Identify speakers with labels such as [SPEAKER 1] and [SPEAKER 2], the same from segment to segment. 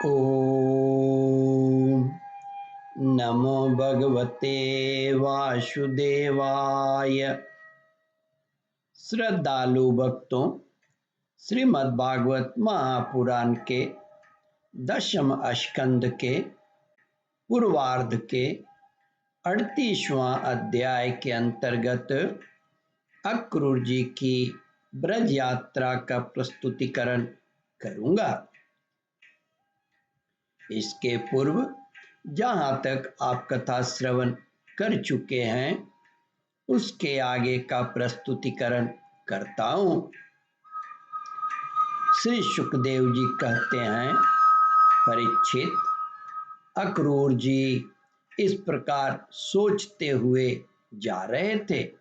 [SPEAKER 1] ओम नमो भगवते वासुदेवाय। श्रद्धालु भक्तों, श्रीमद् भागवत महापुराण के 10वें स्कंद के पूर्वार्ध के 38वां अध्याय के अंतर्गत अक्रूर जी की ब्रज यात्रा का प्रस्तुतिकरण करूंगा। इसके पूर्व जहां तक आप कथा श्रवण कर चुके हैं उसके आगे का प्रस्तुतिकरण करता हूं। श्री सुखदेव जी कहते हैं, परीक्षित, अक्रूर जी इस प्रकार सोचते हुए जा रहे थे।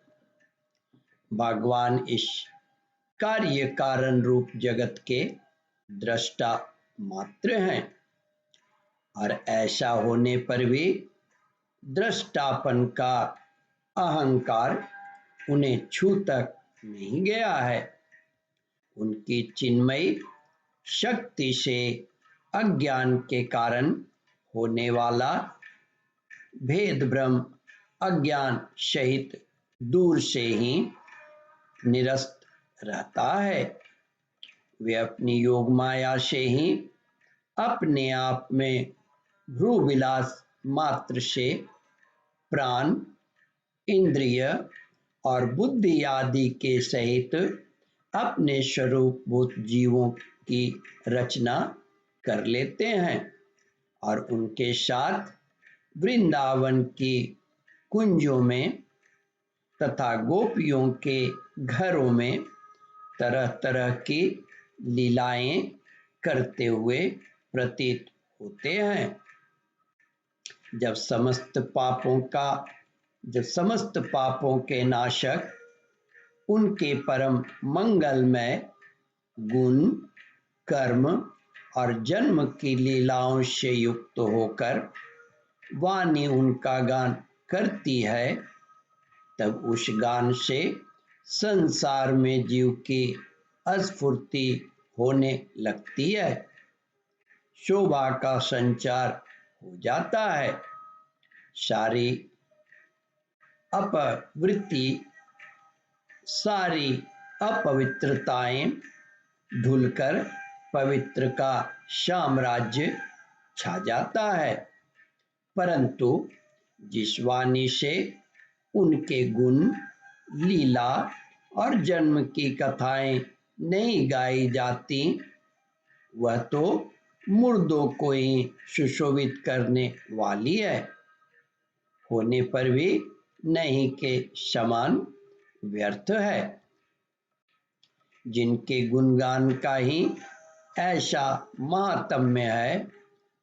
[SPEAKER 1] भगवान इस कार्य कारण रूप जगत के दृष्टा मात्र हैं और ऐसा होने पर भी दृष्टापन का अहंकार उन्हें छू तक नहीं गया है। उनकी चिन्मयी शक्ति से अज्ञान के कारण होने वाला भेद भ्रम अज्ञान सहित दूर से ही निरस्त रहता है। वे अपनी योग माया से ही अपने आप में भ्रू विलास मात्र से प्राण, इंद्रिय और बुद्धि आदि के सहित अपने स्वरूपभूत जीवों की रचना कर लेते हैं और उनके साथ वृंदावन की कुंजों में तथा गोपियों के घरों में तरह तरह की लीलाएं करते हुए प्रतीत होते हैं। जब समस्त पापों के नाशक उनके परम मंगलमय गुण, कर्म और जन्म की लीलाओं से युक्त होकर वाणी उनका गान करती है, तब उस गान से संसार में जीव की स्फूर्ति होने लगती है, शोभा का संचार हो जाता है। सारी अपवित्रताएं धुलकर पवित्र का साम्राज्य छा जाता है। परंतु जिस वाणी से उनके गुण, लीला और जन्म की कथाएं नहीं गाई जाती, वह तो मुर्दों को ही सुशोभित करने वाली है, होने पर भी नहीं के समान व्यर्थ है। जिनके गुणगान का ही ऐसा महात्म्य है,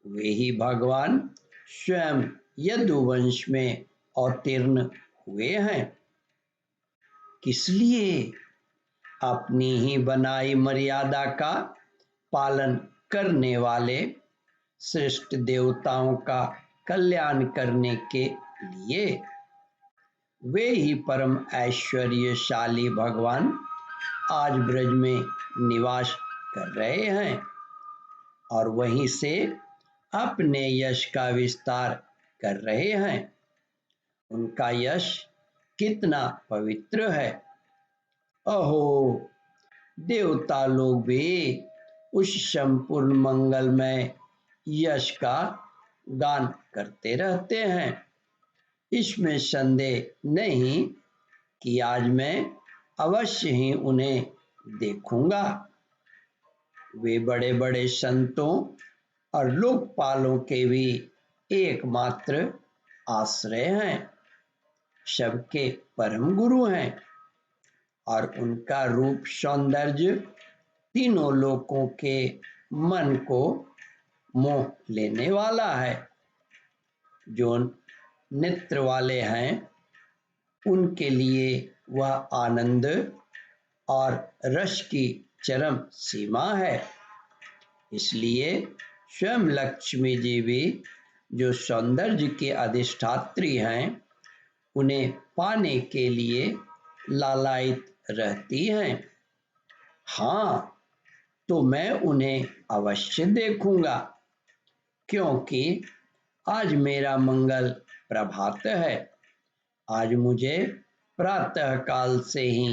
[SPEAKER 1] वे ही भगवान स्वयं यदुवंश में अवतीर्ण हुए हैं। किस लिए? अपनी ही बनाई मर्यादा का पालन करने वाले श्रेष्ठ देवताओं का कल्याण करने के लिए। वे ही परम ऐश्वर्यशाली भगवान आज ब्रज में निवास कर रहे हैं और वहीं से अपने यश का विस्तार कर रहे हैं। उनका यश कितना पवित्र है। अहो, देवता लोग भी उस संपूर्ण मंगलमय यश का गान करते रहते हैं। इसमें संदेह नहीं कि आज मैं अवश्य ही उन्हें देखूंगा। वे बड़े बड़े संतों और लोकपालों के भी एकमात्र आश्रय हैं, सबके परम गुरु हैं और उनका रूप सौंदर्य तीनों लोकों के मन को मोह लेने वाला है। जो नेत्र वाले हैं उनके लिए वह आनंद और रस की चरम सीमा है। इसलिए स्वयं लक्ष्मी जी भी जो सौंदर्य के अधिष्ठात्री हैं, उन्हें पाने के लिए लालायित रहती हैं। हाँ, तो मैं उन्हें अवश्य देखूंगा। क्योंकि आज मेरा मंगल प्रभात है। आज मुझे प्रातः काल से ही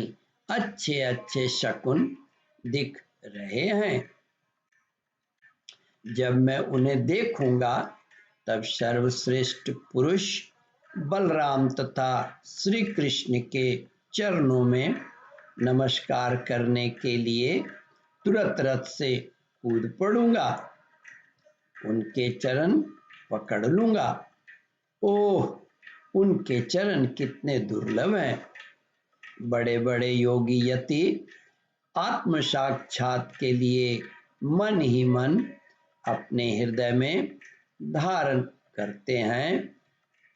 [SPEAKER 1] अच्छे अच्छे शकुन दिख रहे हैं। जब मैं उन्हें देखूंगा तब सर्वश्रेष्ठ पुरुष बलराम तथा श्री कृष्ण के चरणों में नमस्कार करने के लिए तुरंत रथ से कूद पड़ूंगा, उनके चरण पकड़ लूंगा। ओह, उनके चरण कितने दुर्लभ हैं। बड़े बड़े योगी यति आत्म साक्षात के लिए मन ही मन अपने हृदय में धारण करते हैं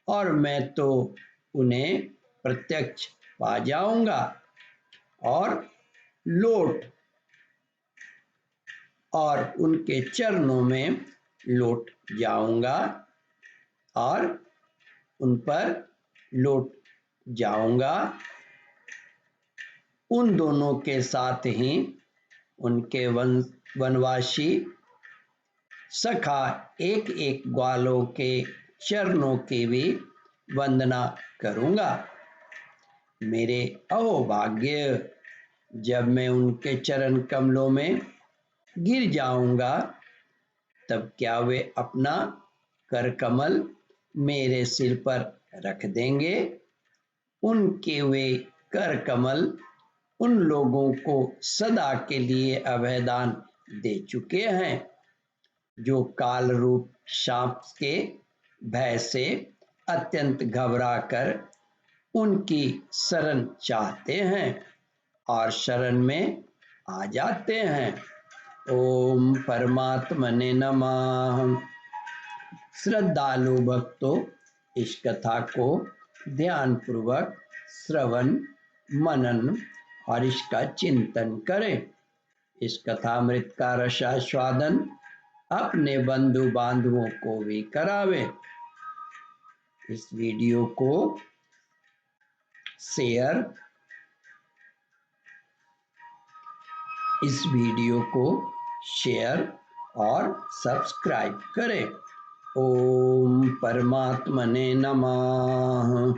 [SPEAKER 1] और मैं तो उन्हें प्रत्यक्ष पा जाऊंगा और उनके चरणों में लौट जाऊंगा और उन पर लौट जाऊंगा। उन दोनों के साथ ही उनके वनवासी सखा एक एक ग्वालों के चरणों की भी वंदना करूंगा। मेरे अहोभाग्य, जब मैं उनके चरण कमलों में गिर जाऊंगा तब क्या वे अपना कर कमल मेरे सिर पर रख देंगे। उनके वे कर कमल उन लोगों को सदा के लिए अभयदान दे चुके हैं जो काल रूप सांप के भय से अत्यंत घबरा कर उनकी शरण चाहते हैं और शरण में आ जाते हैं। ओम परमात्मने नमः। श्रद्धालु भक्तों, इस कथा को ध्यान पूर्वक श्रवण मनन और इसका चिंतन करें। इस कथामृत का रसास्वादन अपने बंधु बांधवों को भी करावे। इस वीडियो को शेयर और सब्सक्राइब करें। ओम परमात्मने नमः।